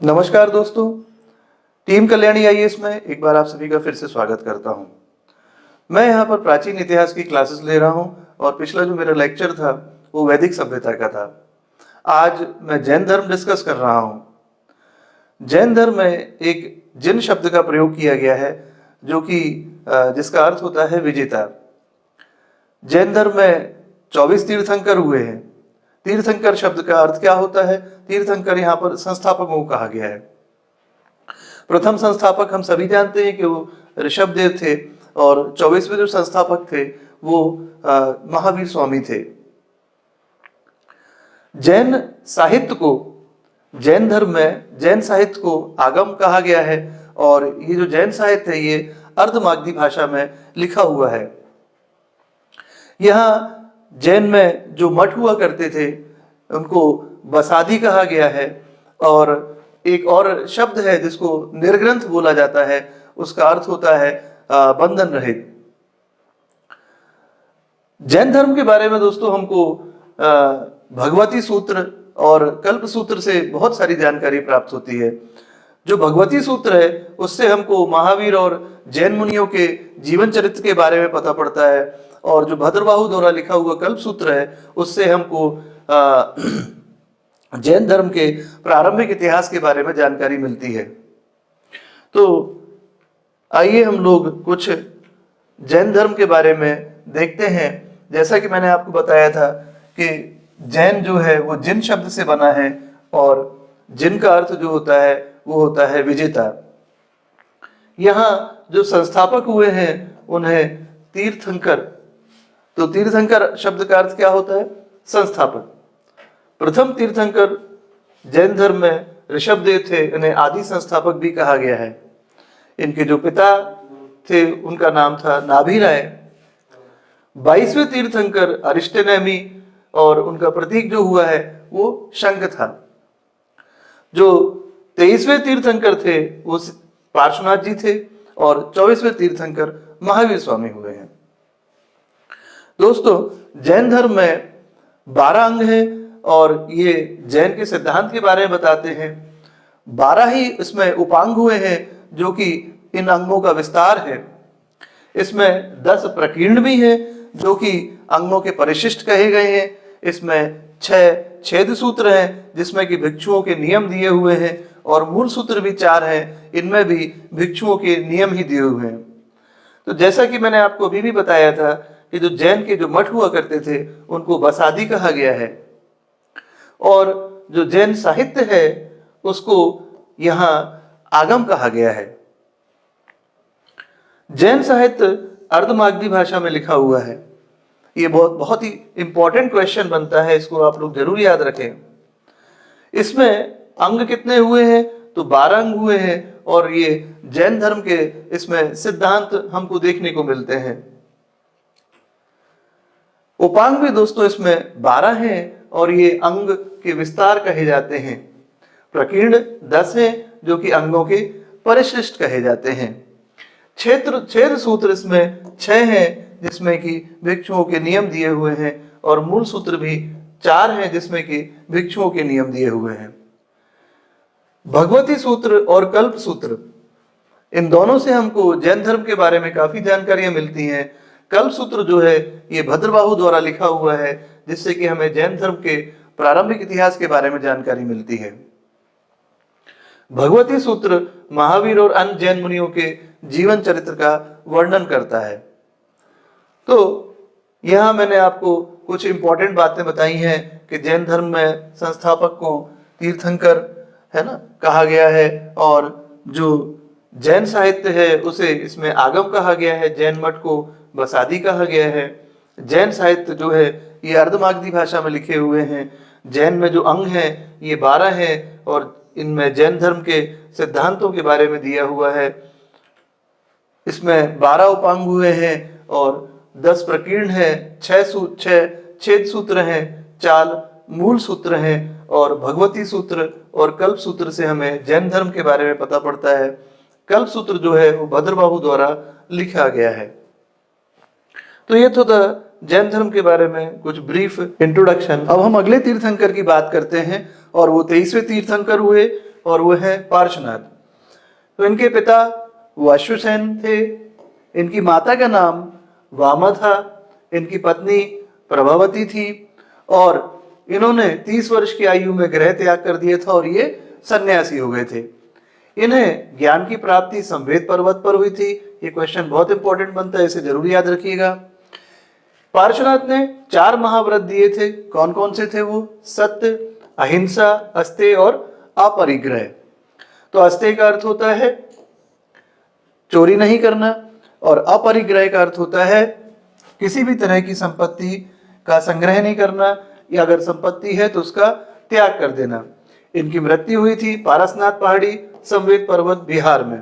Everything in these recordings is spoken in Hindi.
नमस्कार दोस्तों, टीम कल्याणी आईएएस में एक बार आप सभी का फिर से स्वागत करता हूं। मैं यहाँ पर प्राचीन इतिहास की क्लासेस ले रहा हूं और पिछला जो मेरा लेक्चर था वो वैदिक सभ्यता का था। आज मैं जैन धर्म डिस्कस कर रहा हूं। जैन धर्म में एक जिन शब्द का प्रयोग किया गया है जो कि जिसका अर्थ होता है विजेता। जैन धर्म में 24 तीर्थंकर हुए हैं। तीर्थंकर शब्द का अर्थ क्या होता है? तीर्थंकर यहाँ पर संस्थापकों को कहा गया है। प्रथम संस्थापक हम सभी जानते हैं कि वो ऋषभदेव थे और 24वें जो संस्थापक थे वो महावीर स्वामी थे। जैन साहित्य को, जैन धर्म में जैन साहित्य को आगम कहा गया है और ये जो जैन साहित्य है ये अर्धमागधी भाषा में लिखा हुआ है। यहाँ जैन में जो मठ हुआ करते थे उनको बसादी कहा गया है और एक और शब्द है जिसको निर्ग्रंथ बोला जाता है, उसका अर्थ होता है बंधन रहित। जैन धर्म के बारे में दोस्तों हमको भगवती सूत्र और कल्प सूत्र से बहुत सारी जानकारी प्राप्त होती है। जो भगवती सूत्र है उससे हमको महावीर और जैन मुनियों के जीवन चरित्र के बारे में पता पड़ता है और जो भद्रबाहु द्वारा लिखा हुआ कल्प सूत्र है उससे हमको जैन धर्म के प्रारंभिक इतिहास के बारे में जानकारी मिलती है। तो आइए हम लोग कुछ जैन धर्म के बारे में देखते हैं। जैसा कि मैंने आपको बताया था कि जैन जो है वो जिन शब्द से बना है और जिन का अर्थ जो होता है वो होता है विजेता। यहाँ जो संस्थापक हुए हैं उन्हें तीर्थंकर, तो तीर्थंकर शब्द का अर्थ क्या होता है? संस्थापक। प्रथम तीर्थंकर जैन धर्म में ऋषभदेव थे, इन्हें आदि संस्थापक भी कहा गया है। इनके जो पिता थे उनका नाम था नाभिराय। 22वें तीर्थंकर अरिष्टनेमी और उनका प्रतीक जो हुआ है वो शंख था। जो 23वें तीर्थंकर थे वो पार्श्वनाथ जी थे और 24वें तीर्थंकर महावीर स्वामी हुए हैं। दोस्तों, जैन धर्म में 12 अंग हैं और ये जैन के सिद्धांत के बारे में बताते हैं। 12 ही इसमें उपांग हुए हैं जो कि इन अंगों का विस्तार है। इसमें 10 प्रकीर्ण भी हैं जो कि अंगों के परिशिष्ट कहे गए हैं। इसमें 6 छेद सूत्र हैं जिसमें कि भिक्षुओं के नियम दिए हुए हैं और मूल सूत्र भी 4 हैं, इनमें भी भिक्षुओं के नियम ही दिए हुए हैं। तो जैसा कि मैंने आपको अभी भी बताया था कि जो जैन के जो मठ हुआ करते थे उनको बसादी कहा गया है और जो जैन साहित्य है उसको यहाँ आगम कहा गया है। जैन साहित्य अर्धमागधी भाषा में लिखा हुआ है। ये बहुत ही इंपॉर्टेंट क्वेश्चन बनता है, इसको आप लोग जरूर याद रखें। इसमें अंग कितने हुए हैं? तो 12 अंग हुए हैं और ये जैन धर्म के इसमें सिद्धांत हमको देखने को मिलते हैं। उपांग भी दोस्तों इसमें 12 हैं और ये अंग के विस्तार कहे जाते हैं। प्रकीर्ण 10 हैं जो कि अंगों के परिशिष्ट कहे जाते हैं। छेद सूत्र इसमें 6 हैं जिसमें कि भिक्षुओं के नियम दिए हुए हैं और मूल सूत्र भी 4 हैं जिसमें कि भिक्षुओं के नियम दिए हुए हैं। भगवती सूत्र और कल्प सूत्र, इन दोनों से हमको जैन धर्म के बारे में काफी जानकारियां मिलती हैं। कल्प सूत्र जो है ये भद्रबाहु द्वारा लिखा हुआ है जिससे कि हमें जैन धर्म के प्रारंभिक इतिहास के बारे में जानकारी मिलती है। भगवती सूत्र महावीर और अन्य जैन मुनियों के जीवन चरित्र का वर्णन करता है। तो यहाँ मैंने आपको कुछ इंपॉर्टेंट बातें बताई हैं कि जैन धर्म में संस्थापक को तीर्थंकर है ना कहा गया है और जो जैन साहित्य है उसे इसमें आगम कहा गया है। जैन मठ को बसादी कहा गया है। जैन साहित्य जो है ये अर्धमागधी भाषा में लिखे हुए हैं। जैन में जो अंग हैं ये 12 हैं और इनमें जैन धर्म के सिद्धांतों के बारे में दिया हुआ है। इसमें 12 उपांग हुए हैं और 10 प्रकीर्ण हैं, 6 छेद सूत्र हैं, 4 मूल सूत्र हैं और भगवती सूत्र और कल्प सूत्र से हमें जैन धर्म के बारे में पता पड़ता है। कल्प सूत्र जो है वो भद्रबाहु द्वारा लिखा गया है। तो ये तो था जैन धर्म के बारे में कुछ ब्रीफ इंट्रोडक्शन। अब हम अगले तीर्थंकर की बात करते हैं और वो 23वें तीर्थंकर हुए और वो है पार्श्वनाथ। तो इनके पिता अश्वसेन थे, इनकी माता का नाम वामा था, इनकी पत्नी प्रभावती थी, और इन्होंने 30 वर्ष की आयु में गृह त्याग कर दिया था और ये सन्यासी हो गए थे। इन्हें ज्ञान की प्राप्ति संवेद पर्वत पर हुई थी। ये क्वेश्चन बहुत इंपॉर्टेंट बनता है, इसे जरूर याद रखिएगा। पार्श्वनाथ ने 4 महाव्रत दिए थे। कौन कौन से थे वो? सत्य, अहिंसा, अस्तेय और अपरिग्रह। तो अस्तेय का अर्थ होता है चोरी नहीं करना, और अपरिग्रह का अर्थ होता है किसी भी तरह की संपत्ति का संग्रह नहीं करना, या अगर संपत्ति है तो उसका त्याग कर देना। इनकी मृत्यु हुई थी पारसनाथ पहाड़ी, संवेद पर्वत, बिहार में।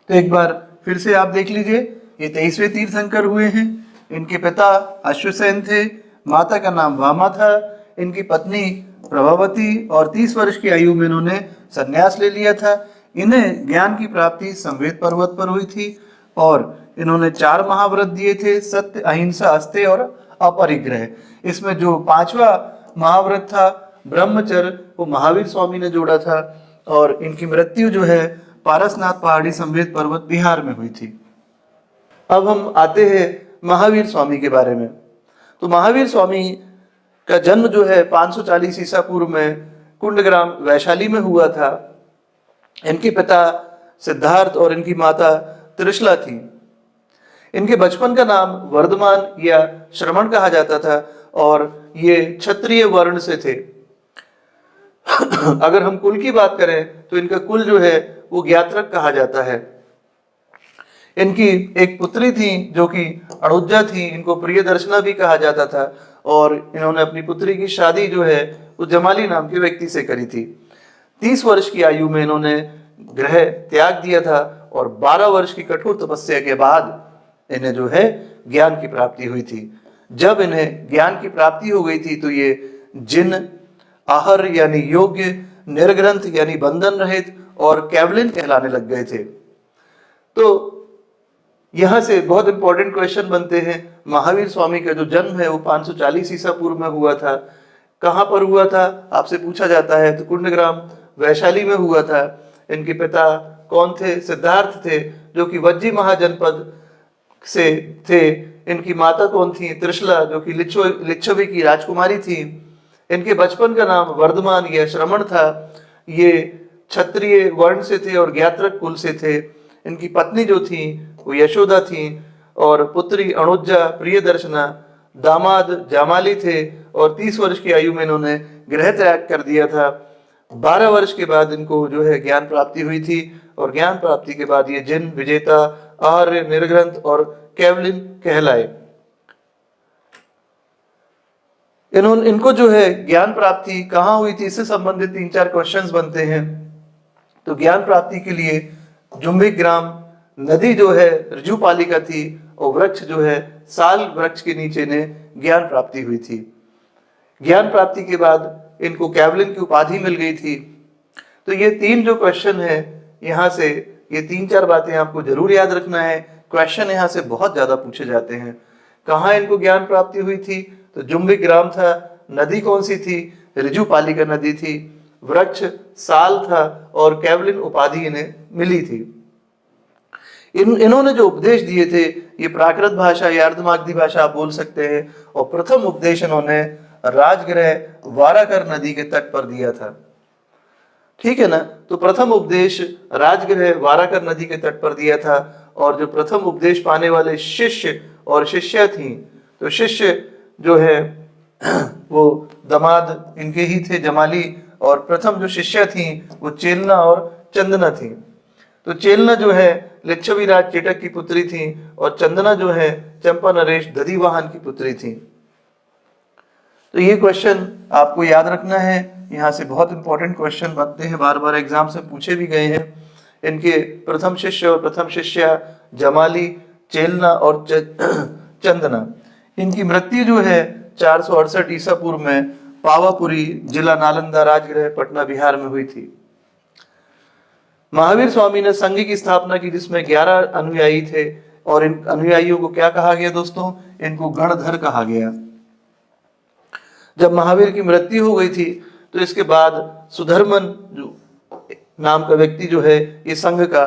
तो एक बार फिर से आप देख लीजिए, ये 23वें तीर्थंकर हुए हैं। इनके पिता अश्वसेन थे, माता का नाम वामा था, इनकी पत्नी प्रभावती, और 30 वर्ष की आयु में इन्होंने संन्यास ले लिया था। इन्हें ज्ञान की प्राप्ति संवेद पर्वत पर हुई थी, और इन्होंने 4 महाव्रत दिए थे, सत्य, अहिंसा, अस्तेय और अपरिग्रह। इसमें जो 5वां महाव्रत था ब्रह्मचर्य, वो महावीर स्वामी ने जोड़ा था, और इनकी मृत्यु जो है पारसनाथ पहाड़ी, संवेद पर्वत, बिहार में हुई थी। अब हम आते हैं महावीर स्वामी के बारे में। तो महावीर स्वामी का जन्म जो है 540 ईसा पूर्व में कुंडग्राम वैशाली में हुआ था। इनके पिता सिद्धार्थ और इनकी माता त्रिशला थी। इनके बचपन का नाम वर्धमान या श्रमण कहा जाता था, और ये क्षत्रिय वर्ण से थे। अगर हम कुल की बात करें तो इनका कुल जो है वो ज्ञात्रक कहा जाता है। इनकी एक पुत्री थी जो कि अणुजा थी, इनको प्रियदर्शना भी कहा जाता था, और इन्होंने अपनी पुत्री की शादी जो है वो जमाली नाम के व्यक्ति से करी थी। 30 वर्ष की आयु में इन्होंने गृह त्याग दिया था, और 12 वर्ष की कठोर तपस्या के बाद इन्हें जो है ज्ञान की प्राप्ति हुई थी। जब इन्हें ज्ञान की प्राप्ति हो गई थी तो ये जिन, आहर यानी योग्य, निर्ग्रंथ यानी बंधन रहित, और कैवलिन कहलाने लग गए थे। तो यहां से बहुत इंपॉर्टेंट क्वेश्चन बनते हैं। महावीर स्वामी का जो जन्म है वो 540 ईसा पूर्व में हुआ था। कहां पर हुआ था आपसे पूछा जाता है, तो कुंडग्राम वैशाली में हुआ था। इनके पिता कौन थे? सिद्धार्थ थे, जो कि वज्जी महाजनपद से थे। इनकी माता कौन थी? त्रिशला, जो कि लिच्छवी की राजकुमारी थी। इनके बचपन का नाम वर्धमान या श्रमण था। ये क्षत्रिय वर्ण से थे और ज्ञात्रक कुल से थे। इनकी पत्नी जो थी वो यशोदा थी, और पुत्री अणुजा, प्रियदर्शना, दामाद जामाली थे, और 30 वर्ष की आयु में इन्होंने गृह त्याग कर दिया था। 12 वर्ष के बाद इनको जो है ज्ञान प्राप्ति हुई थी, और ज्ञान प्राप्ति के बाद ये जिन, विजेता, आर्य, निर्ग्रंथ और कैवलिन कहलाए। इनको जो है ज्ञान प्राप्ति कहाँ हुई थी, इससे संबंधित 3-4 क्वेश्चंस बनते हैं। तो ज्ञान प्राप्ति के लिए जुम्बिक ग्राम, नदी जो है ऋजुपालिका थी, और वृक्ष जो है साल वृक्ष के नीचे ने ज्ञान प्राप्ति हुई थी। ज्ञान प्राप्ति के बाद इनको कैवलिन की उपाधि मिल गई थी। तो ये 3 जो क्वेश्चन है, यहाँ से ये 3-4 बातें आपको जरूर याद रखना है। क्वेश्चन यहाँ से बहुत ज्यादा पूछे जाते हैं। कहाँ इनको ज्ञान प्राप्ति हुई थी? तो जुम्बिक ग्राम था। नदी कौन सी थी? ऋजुपालिका नदी थी। वृक्ष साल था, और कैवलिन उपाधि इन्हें मिली थी। इन्होंने जो उपदेश दिए थे ये प्राकृत भाषा या अर्धमागधी भाषा आप बोल सकते हैं, और प्रथम उपदेश इन्होंने राजगृह वाराकर नदी के तट पर दिया था। ठीक है ना? तो प्रथम उपदेश राजगृह वाराकर नदी के तट पर दिया था, और जो प्रथम उपदेश पाने वाले शिष्य और शिष्या थी, तो शिष्य जो है वो दामाद इनके ही थे, जमाली, और प्रथम जो शिष्या थी वो चेलना और चंदना थी। तो चेलना जो है लिच्छवी राज चेटक की पुत्री थी, और चंदना जो है चंपा नरेश दधिवाहन की पुत्री थी। तो ये क्वेश्चन आपको याद रखना है। यहाँ से बहुत इंपॉर्टेंट क्वेश्चन बनते हैं, बार बार एग्जाम से पूछे भी गए हैं। इनके प्रथम शिष्य और प्रथम शिष्या जमाली, चेलना और चंदना। इनकी मृत्यु जो है 468 ईसा पूर्व में पावापुरी, जिला नालंदा, राजगृह, पटना, बिहार में हुई थी। महावीर स्वामी ने संघ की स्थापना की, जिसमें 11 अनुयायी थे, और इन अनुयायियों को क्या कहा गया दोस्तों? इनको गणधर कहा गया। जब महावीर की मृत्यु हो गई थी तो इसके बाद सुधर्मन जो नाम का व्यक्ति जो है ये संघ का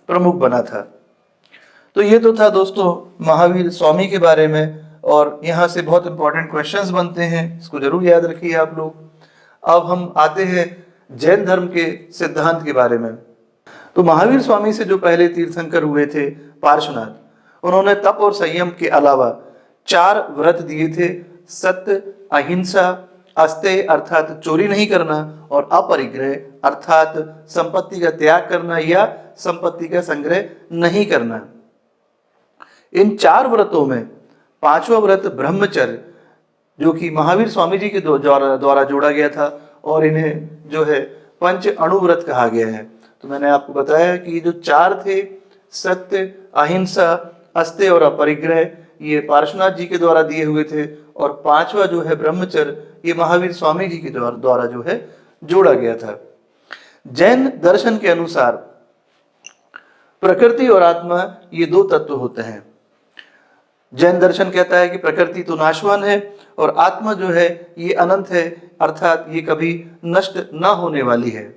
प्रमुख बना था। तो ये तो था दोस्तों महावीर स्वामी के बारे में, और यहाँ से बहुत इंपॉर्टेंट क्वेश्चंस बनते हैं, इसको जरूर याद रखिए आप लोग। अब हम आते हैं जैन धर्म के सिद्धांत के बारे में। तो महावीर स्वामी से जो पहले तीर्थंकर हुए थे पार्श्वनाथ, उन्होंने तप और संयम के अलावा 4 व्रत दिए थे। सत्य, अहिंसा, अस्तेय अर्थात चोरी नहीं करना, और अपरिग्रह अर्थात संपत्ति का त्याग करना या संपत्ति का संग्रह नहीं करना। इन 4 व्रतों में 5वां व्रत ब्रह्मचर्य, जो कि महावीर स्वामी जी के द्वारा जोड़ा गया था, और इन्हें जो है पंच अणुव्रत कहा गया है। तो मैंने आपको बताया कि ये जो 4 थे, सत्य, अहिंसा, अस्तेय और अपरिग्रह, ये पार्श्वनाथ जी के द्वारा दिए हुए थे, और 5वां जो है ब्रह्मचर्य, ये महावीर स्वामी जी के द्वारा जो है जोड़ा गया था। जैन दर्शन के अनुसार प्रकृति और आत्मा ये 2 तत्व होते हैं। जैन दर्शन कहता है कि प्रकृति तो नाशवान है और आत्मा जो है ये अनंत है, अर्थात ये कभी नष्ट ना होने वाली है।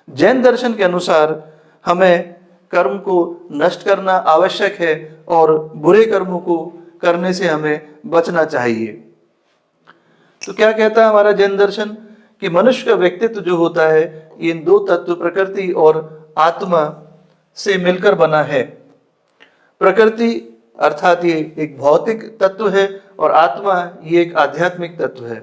जैन दर्शन के अनुसार हमें कर्म को नष्ट करना आवश्यक है और बुरे कर्मों को करने से हमें बचना चाहिए। तो क्या कहता है हमारा जैन दर्शन कि मनुष्य का व्यक्तित्व जो होता है ये इन 2 तत्व प्रकृति और आत्मा से मिलकर बना है। प्रकृति अर्थात ये एक भौतिक तत्व है और आत्मा ये एक आध्यात्मिक तत्व है।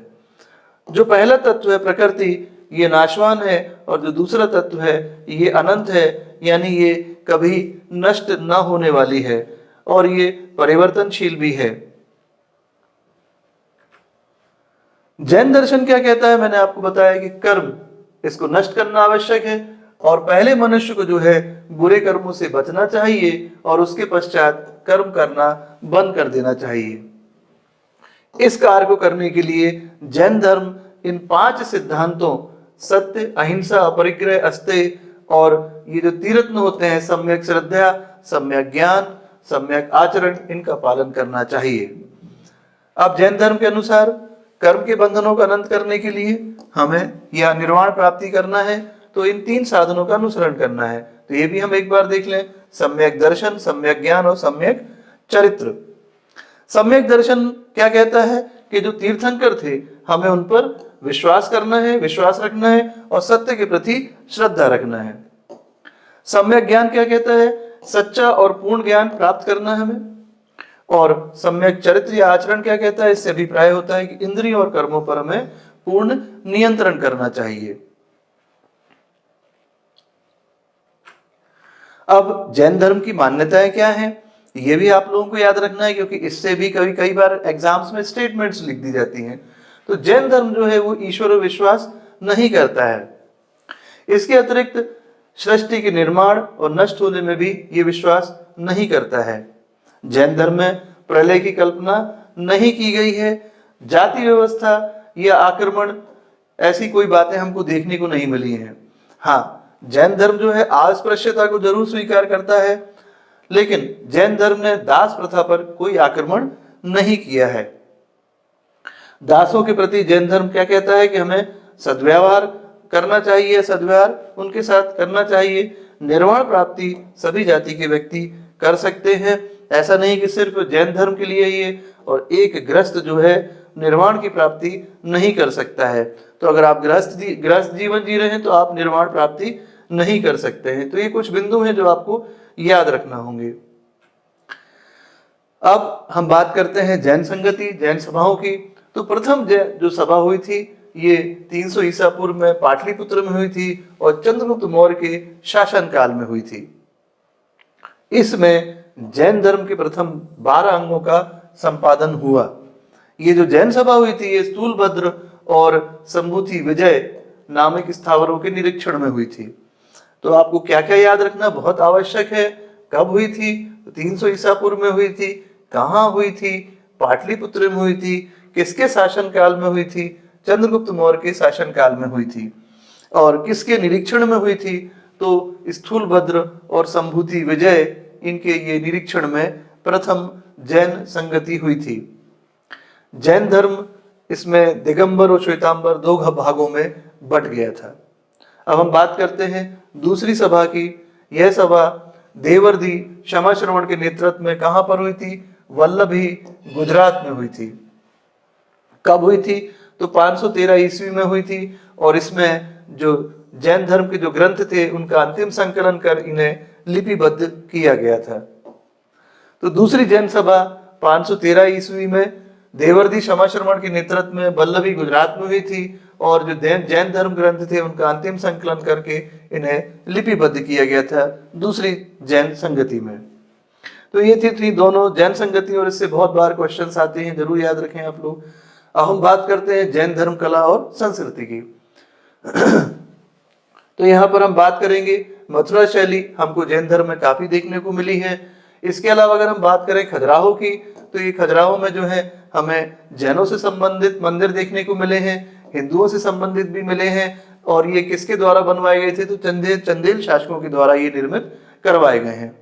जो पहला तत्व है प्रकृति, ये नाशवान है, और जो दूसरा तत्व है ये अनंत है, यानी ये कभी नष्ट ना होने वाली है और ये परिवर्तनशील भी है। जैन दर्शन क्या कहता है, मैंने आपको बताया कि कर्म, इसको नष्ट करना आवश्यक है और पहले मनुष्य को जो है बुरे कर्मों से बचना चाहिए और उसके पश्चात कर्म करना बंद कर देना चाहिए। इस कार्य को करने के लिए जैन धर्म इन 5 सिद्धांतों सत्य, अहिंसा, अपरिग्रह, अस्तेय और ये जो तीरत्न होते हैं सम्यक श्रद्धा, सम्यक ज्ञान, सम्यक आचरण, इनका पालन करना चाहिए। अब जैन धर्म के अनुसार कर्म के बंधनों का अनंत करने के लिए हमें या निर्वाण प्राप्ति करना है तो इन 3 साधनों का अनुसरण करना है। तो ये भी हम एक बार देख लें, सम्यक दर्शन, सम्यक ज्ञान और सम्यक चरित्र। सम्यक दर्शन क्या कहता है कि जो तीर्थंकर थे हमें उन पर विश्वास करना है, विश्वास रखना है और सत्य के प्रति श्रद्धा रखना है। सम्यक ज्ञान क्या कहता है, सच्चा और पूर्ण ज्ञान प्राप्त करना है हमें। और सम्यक चरित्र या आचरण क्या कहता है, इससे अभिप्राय होता है कि इंद्रियों और कर्मों पर हमें पूर्ण नियंत्रण करना चाहिए। अब जैन धर्म की मान्यताएं क्या हैं, ये भी आप लोगों को याद रखना है, क्योंकि इससे भी कई बार एग्जाम्स में स्टेटमेंट्स लिख दी जाती हैं। तो जैन धर्म जो है वो ईश्वर पर विश्वास नहीं करता है। इसके अतिरिक्त सृष्टि के निर्माण और नष्ट होने में भी ये विश्वास नहीं करता है। जैन धर्म में प्रलय की कल्पना नहीं की गई है। जाति व्यवस्था या आक्रमण, ऐसी कोई बातें हमको देखने को नहीं मिली हैं। हाँ, जैन धर्म जो है अस्पृश्यता को जरूर स्वीकार करता है, लेकिन जैन धर्म ने दास प्रथा पर कोई आक्रमण नहीं किया है। दासों के प्रति जैन धर्म क्या कहता है कि हमें सद्व्यवहार करना चाहिए, सद्व्यवहार उनके साथ करना चाहिए। निर्वाण प्राप्ति सभी जाति के व्यक्ति कर सकते हैं, ऐसा नहीं कि सिर्फ जैन धर्म के लिए ये, और एक गृहस्थ जो है निर्वाण की प्राप्ति नहीं कर सकता है। तो अगर आप गृहस्थ जीवन जी रहे हैं तो आप निर्वाण प्राप्ति नहीं कर सकते हैं। तो ये कुछ बिंदु हैं जो आपको याद रखना होंगे। अब हम बात करते हैं जैन संगति, जैन सभाओं की। तो प्रथम जो सभा हुई थी ये 300 ईसा पूर्व में पाटलिपुत्र में हुई थी और चंद्रगुप्त मौर्य के शासन काल में हुई थी। इसमें जैन धर्म के प्रथम 12 अंगों का संपादन हुआ। ये जो जैन सभा हुई थी ये स्थूलभद्र और संभूति विजय नामक स्थावरों के निरीक्षण में हुई थी। तो आपको क्या क्या याद रखना बहुत आवश्यक है। कब हुई थी, 300 ईसा पूर्व में हुई थी, कहाँ हुई थी, पाटलिपुत्र में हुई थी, किसके शासन काल में हुई थी, चंद्रगुप्त मौर्य के शासन काल में हुई थी, और किसके निरीक्षण में हुई थी। तो स्थूलभद्र और संभूति विजय, इनके ये निरीक्षण में प्रथम जैन संगति हुई थी। जैन धर्म इसमें दिगंबर और श्वेतांबर 2 भागों में बट गया था। अब हम बात करते हैं दूसरी सभा की। यह सभा देवर्षि क्षमा श्रवण के नेतृत्व में कहां पर हुई थी? वल्लभी, गुजरात में हुई थी। कब हुई थी? तो 513 ईस्वी में हुई थी। और इसमें जो जैन धर्म के जो ग्रंथ थे उनका अंतिम संकलन कर इन्हें लिपिबद्ध किया गया था। तो दूसरी जैन सभा 513 ईस्वी में देवर्षि क्षमा श्रवण के नेतृत्व में वल्लभी, गुजरात में हुई थी। और जो जैन धर्म ग्रंथ थे उनका अंतिम संकलन करके इन्हें लिपिबद्ध किया गया था दूसरी जैन संगति में। तो ये थी दोनों जैन संगति, और इससे बहुत बार क्वेश्चंस आते हैं, जरूर याद रखें आप लोग। अब हम बात करते हैं जैन धर्म कला और संस्कृति की। तो यहाँ पर हम बात करेंगे मथुरा शैली हमको जैन धर्म में काफी देखने को मिली है। इसके अलावा अगर हम बात करें खजुराहो की, तो ये खजुराहो में जो है हमें जैनों से संबंधित मंदिर देखने को मिले हैं, हिंदुओं से संबंधित भी मिले हैं। और ये किसके द्वारा बनवाए गए थे? तो चंदेल शासकों के द्वारा ये निर्मित करवाए गए हैं।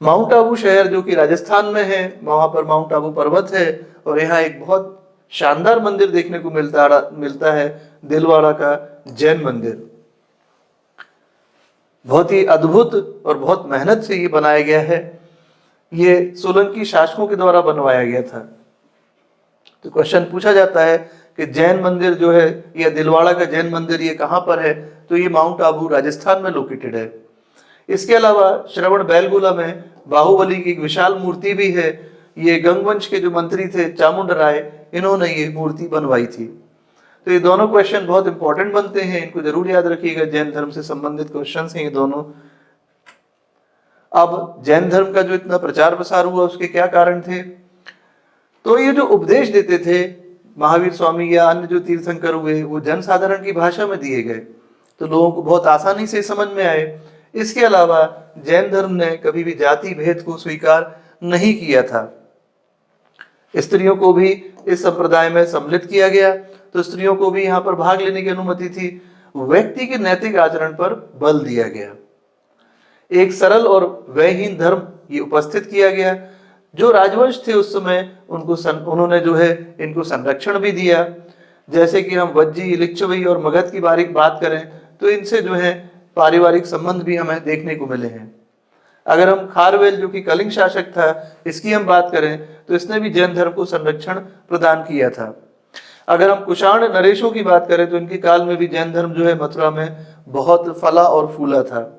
माउंट आबू शहर जो कि राजस्थान में है, वहां पर माउंट आबू पर्वत है, और यहाँ एक बहुत शानदार मंदिर देखने को मिलता है, दिलवाड़ा का जैन मंदिर। बहुत ही अद्भुत और बहुत मेहनत से ये बनाया गया है। ये सोलंकी शासकों के द्वारा बनवाया गया था। तो क्वेश्चन पूछा जाता है कि जैन मंदिर जो है, या दिलवाड़ा का जैन मंदिर ये कहाँ पर है? तो ये माउंट आबू राजस्थान में लोकेटेड है। इसके अलावा श्रवण बेलगोला में बाहुबली की एक विशाल मूर्ति भी है। ये गंगवंश के जो मंत्री थे चामुंड राय, इन्होंने ये मूर्ति बनवाई थी। तो ये दोनों क्वेश्चन बहुत इंपॉर्टेंट बनते हैं, इनको जरूर याद रखिएगा। जैन धर्म से संबंधित क्वेश्चंस हैं ये दोनों। अब जैन धर्म का जो इतना प्रचार प्रसार हुआ उसके क्या कारण थे? तो ये जो उपदेश देते थे महावीर स्वामी या अन्य जो तीर्थंकर हुए, वो जनसाधारण की भाषा में दिए गए, तो लोगों को बहुत आसानी से समझ में आए। इसके अलावा जैन धर्म ने कभी भी जाति भेद को स्वीकार नहीं किया था। स्त्रियों को भी इस संप्रदाय में सम्मिलित किया गया, तो स्त्रियों को भी यहाँ पर भाग लेने की अनुमति थी। व्यक्ति के नैतिक आचरण पर बल दिया गया। एक सरल और व्ययहीन धर्म ये उपस्थित किया गया। जो राजवंश थे उस समय उन्होंने जो है इनको संरक्षण भी दिया। जैसे कि हम वज्जी, लिच्छवी और मगध की बात करें तो इनसे जो है पारिवारिक संबंध भी हमें देखने को मिले हैं। अगर हम खारवेल जो कि कलिंग शासक था, इसकी हम बात करें तो इसने भी जैन धर्म को संरक्षण प्रदान किया था। अगर हम कुषाण नरेशों की बात करें तो इनके काल में भी जैन धर्म जो है मथुरा में बहुत फला और फूला था।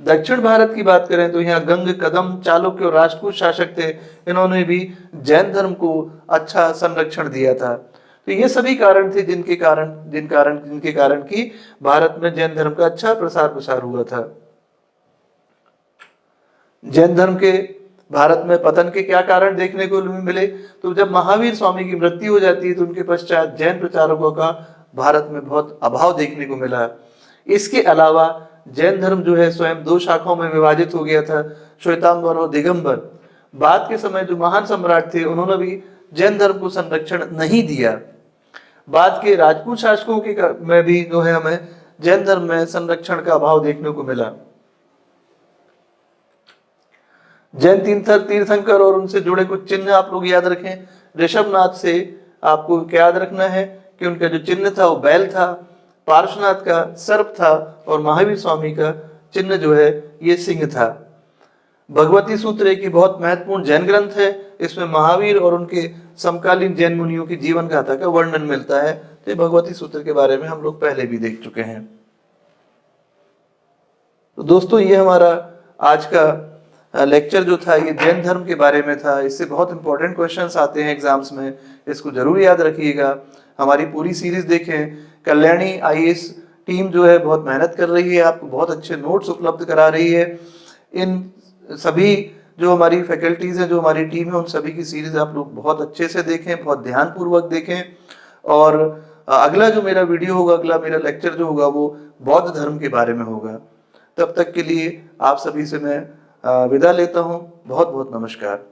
दक्षिण भारत की बात करें तो यहाँ गंग, कदम, चालुक्य और राजपूत शासक थे, इन्होंने भी जैन धर्म को अच्छा संरक्षण दिया था। तो ये सभी कारण थे जिनके कारण की भारत में जैन धर्म का अच्छा प्रसार हुआ था। जैन धर्म के भारत में पतन के क्या कारण देखने को मिले? तो जब महावीर स्वामी की मृत्यु हो जाती है तो उनके पश्चात जैन प्रचारकों का भारत में बहुत अभाव देखने को मिला। इसके अलावा जैन धर्म जो है स्वयं दो शाखाओं में विभाजित हो गया था, श्वेतांबर और दिगंबर। बाद के समय जो महान सम्राट थे उन्होंने भी जैन धर्म को संरक्षण नहीं दिया। बाद के राजपूत शासकों के में भी जो है हमें जैन धर्म में संरक्षण का अभाव देखने को मिला। जैन तीर्थंकर और उनसे जुड़े कुछ चिन्ह आप लोग याद रखें। ऋषभनाथ से आपको क्या याद रखना है कि उनका जो चिन्ह था वो बैल था, पार्श्वनाथ का सर्प था, और महावीर स्वामी का चिन्ह जो है ये सिंह था। भगवती सूत्र एक बहुत महत्वपूर्ण जैन ग्रंथ है। इसमें महावीर और उनके समकालीन जैन मुनियों की जीवन गाथा का वर्णन मिलता है। तो भगवती सूत्र के बारे में हम लोग पहले भी देख चुके हैं। तो दोस्तों ये हमारा आज का लेक्चर जो था ये जैन धर्म के बारे में था। इससे बहुत इंपॉर्टेंट क्वेश्चंस आते हैं एग्जाम्स में, इसको जरूर याद रखिएगा। हमारी पूरी सीरीज देखें। कल्याणी आईएएस टीम जो है बहुत मेहनत कर रही है, आपको बहुत अच्छे नोट्स उपलब्ध करा रही है। इन सभी जो हमारी फैकल्टीज हैं, जो हमारी टीम है, उन सभी की सीरीज आप लोग बहुत अच्छे से देखें, बहुत ध्यानपूर्वक देखें। और अगला जो मेरा वीडियो होगा, अगला मेरा लेक्चर जो होगा वो बौद्ध धर्म के बारे में होगा। तब तक के लिए आप सभी से मैं विदा लेता हूँ। बहुत बहुत नमस्कार।